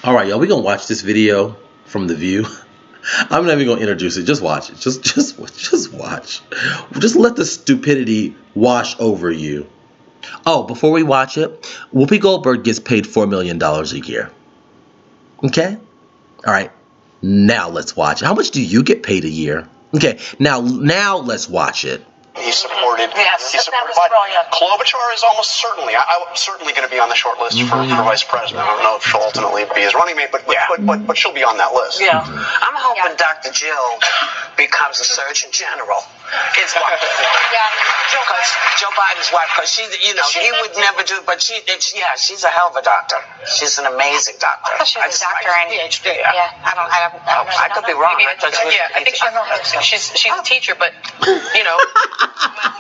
All right, y'all, we're going to watch this video from The View. I'm not even going to introduce it. Just watch it. Just watch. Just let the stupidity wash over you. Oh, before we watch it, Whoopi Goldberg gets paid $4 million a year. Okay? All right. Now let's watch it. How much do you get paid a year? Okay. Now let's watch it. He supported. Yes, he supported Klobuchar is almost certainly. I'm certainly going to be on the short list for vice president. I don't know if she'll ultimately be his running mate, but she'll be on that list. Yeah, I'm hoping Dr. Jill becomes a Surgeon General. His wife. Because Joe Biden's wife. Because she, he would never do. But she's a hell of a doctor. She's an amazing doctor. She's a doctor and PhD. Yeah, I could be wrong. I think she's a teacher, but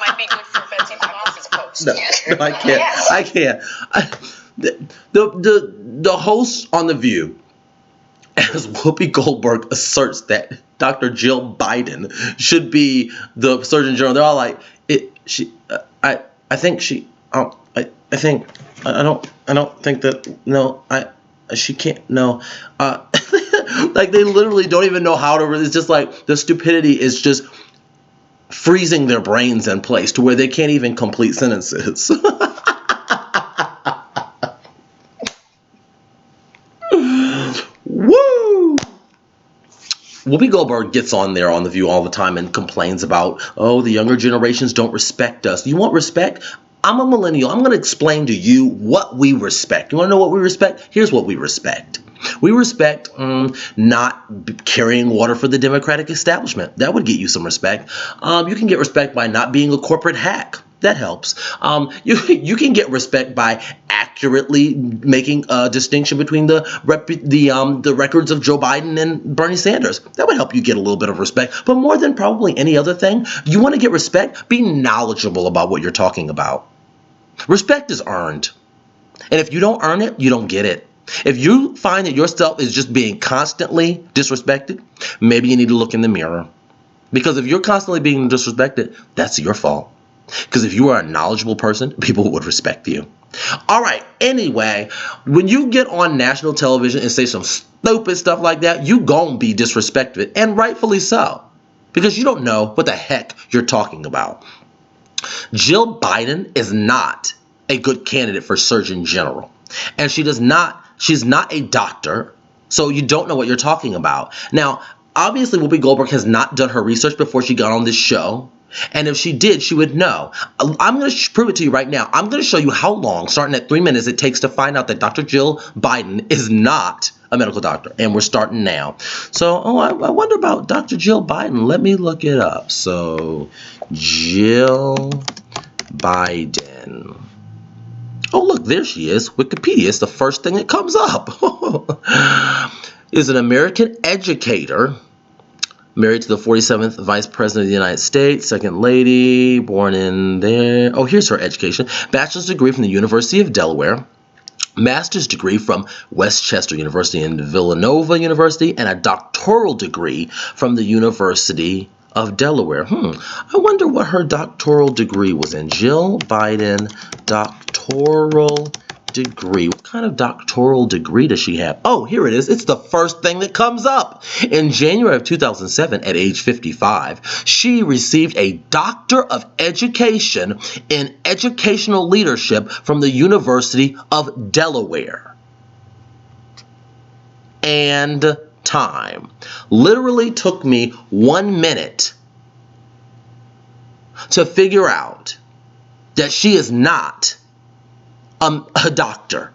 might be good for Betsy DeVos's post. No, I can't. Yes. I can't. The host on The View, as Whoopi Goldberg asserts that Dr. Jill Biden should be the Surgeon General, they're all like, I don't think that, no, she can't, no. Like, they literally don't even know how to, it's just like, the stupidity is just freezing their brains in place to where they can't even complete sentences. Woo! Whoopi Goldberg gets on there on The View all the time and complains about, oh, the younger generations don't respect us. You want respect? I'm a millennial. I'm going to explain to you what we respect. You want to know what we respect? Here's what we respect. We respect not carrying water for the Democratic establishment. That would get you some respect. You can get respect by not being a corporate hack. That helps. You can get respect by accurately making a distinction between the records of Joe Biden and Bernie Sanders. That would help you get a little bit of respect. But more than probably any other thing, you want to get respect? Be knowledgeable about what you're talking about. Respect is earned. And if you don't earn it, you don't get it. If you find that yourself is just being constantly disrespected, maybe you need to look in the mirror. Because if you're constantly being disrespected, that's your fault. Because if you are a knowledgeable person, people would respect you. All right. Anyway, when you get on national television and say some stupid stuff like that, you gon' be disrespected, and rightfully so, because you don't know what the heck you're talking about. Jill Biden is not a good candidate for Surgeon General, and she's not a doctor, so you don't know what you're talking about. Now, obviously, Whoopi Goldberg has not done her research before she got on this show. And if she did, she would know. I'm going to prove it to you right now. I'm going to show you how long, starting at 3 minutes, it takes to find out that Dr. Jill Biden is not a medical doctor. And we're starting now. So, I wonder about Dr. Jill Biden. Let me look it up. So, Jill Biden. Oh, look, there she is. Wikipedia is the first thing that comes up. Is an American educator. Married to the 47th Vice President of the United States, second lady, born in there. Oh, here's her education. Bachelor's degree from the University of Delaware. Master's degree from Westchester University and Villanova University. And a doctoral degree from the University of Delaware. I wonder what her doctoral degree was in. Jill Biden, doctoral degree. What kind of doctoral degree does she have? Oh, here it is. It's the first thing that comes up. In January of 2007, at age 55, she received a Doctor of Education in Educational Leadership from the University of Delaware. And time. Literally took me 1 minute to figure out that she is not a doctor.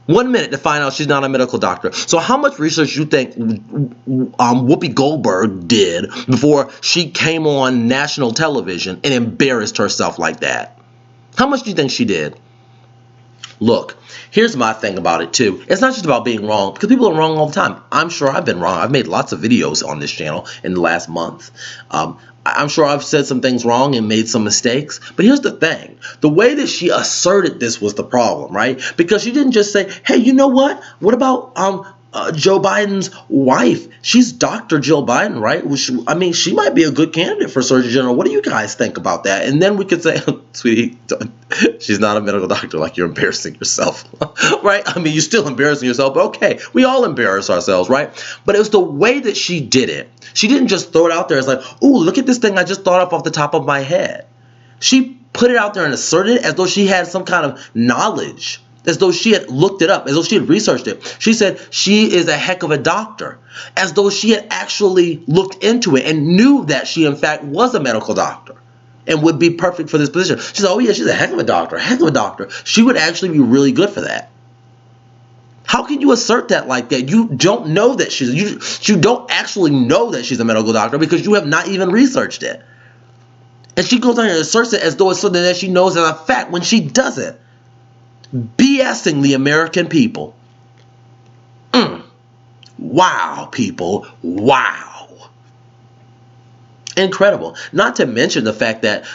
1 minute to find out she's not a medical doctor. So how much research you think Whoopi Goldberg did before she came on national television and embarrassed herself like that? How much do you think she did? Look, here's my thing about it too. It's not just about being wrong, because people are wrong all the time. I'm sure I've been wrong. I've made lots of videos on this channel in the last month. I'm sure I've said some things wrong and made some mistakes. But here's the thing. The way that she asserted this was the problem, right? Because she didn't just say, hey, you know what? What about Joe Biden's wife. She's Dr. Jill Biden, right? I mean, she might be a good candidate for Surgeon General. What do you guys think about that? And then we could say, sweetie, she's not a medical doctor. Like, you're embarrassing yourself, right? I mean, you're still embarrassing yourself, but okay, we all embarrass ourselves, right? But it was the way that she did it. She didn't just throw it out there as like, ooh, look at this thing I just thought up off the top of my head. She put it out there and asserted it as though she had some kind of knowledge, as though she had looked it up, as though she had researched it. She said she is a heck of a doctor, as though she had actually looked into it and knew that she, in fact, was a medical doctor and would be perfect for this position. She said, oh, yeah, she's a heck of a doctor, heck of a doctor. She would actually be really good for that. How can you assert that like that? You don't know that you don't actually know that she's a medical doctor because you have not even researched it. And she goes on and asserts it as though it's something that she knows as a fact when she doesn't. BSing the American people. Wow, people. Wow. Incredible. Not to mention the fact that,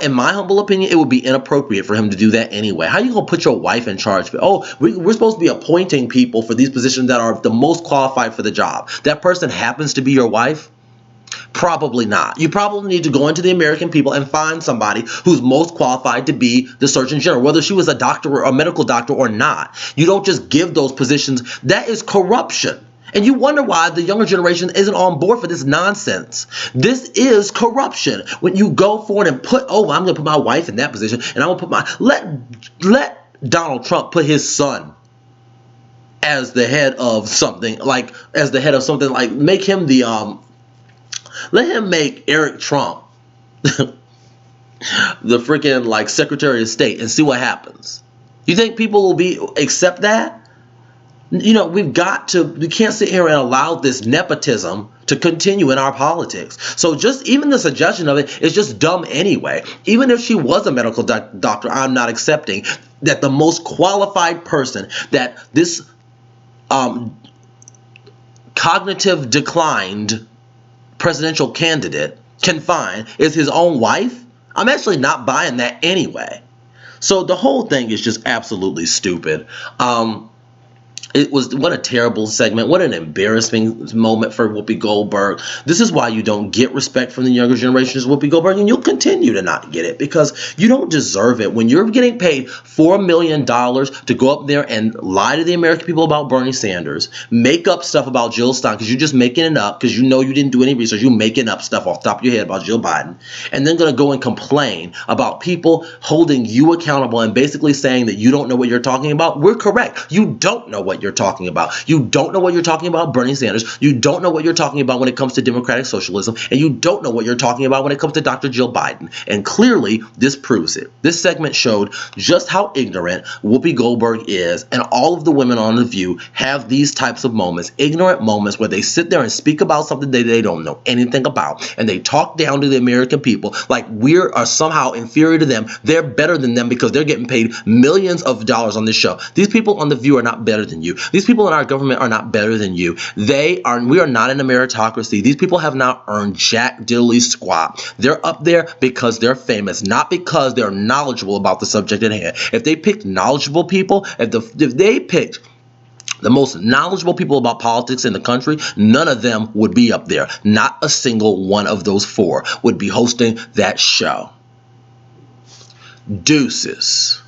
in my humble opinion, it would be inappropriate for him to do that anyway. How are you going to put your wife in charge? Oh, we're supposed to be appointing people for these positions that are the most qualified for the job. That person happens to be your wife? Probably not. You probably need to go into the American people and find somebody who's most qualified to be the Surgeon General, whether she was a doctor or a medical doctor or not. You don't just give those positions. That is corruption. And you wonder why the younger generation isn't on board for this nonsense. This is corruption. When you go forward and put, oh, I'm going to put my wife in that position, and I'm going to put let Donald Trump put his son as the head of something, like make him the let him make Eric Trump the freaking like Secretary of State and see what happens. You think people will accept that? You know, we can't sit here and allow this nepotism to continue in our politics. So just even the suggestion of it is just dumb anyway. Even if she was a medical doctor, I'm not accepting that the most qualified person that this cognitive declined presidential candidate can find is his own wife. I'm actually not buying that anyway. So the whole thing is just absolutely stupid. What a terrible segment. What an embarrassing moment for Whoopi Goldberg. This is why you don't get respect from the younger generation as Whoopi Goldberg, and you'll continue to not get it because you don't deserve it. When you're getting paid $4 million to go up there and lie to the American people about Bernie Sanders, make up stuff about Jill Stein because you're just making it up because you know you didn't do any research. You're making up stuff off the top of your head about Jill Biden, and then going to go and complain about people holding you accountable and basically saying that you don't know what you're talking about. We're correct. You don't know what you're talking about. You don't know what you're talking about Bernie Sanders. You don't know what you're talking about when it comes to democratic socialism. And you don't know what you're talking about when it comes to Dr. Jill Biden. And clearly, this proves it. This segment showed just how ignorant Whoopi Goldberg is, and all of the women on The View have these types of moments, ignorant moments where they sit there and speak about something that they don't know anything about. And they talk down to the American people like we are somehow inferior to them. They're better than them because they're getting paid millions of dollars on this show. These people on The View are not better than you. These people in our government are not better than you. We are not in a meritocracy. These people have not earned jack diddly squat. They're up there because they're famous, not because they're knowledgeable about the subject at hand. If they picked knowledgeable people, if they picked the most knowledgeable people about politics in the country, none of them would be up there. Not a single one of those four would be hosting that show. Deuces.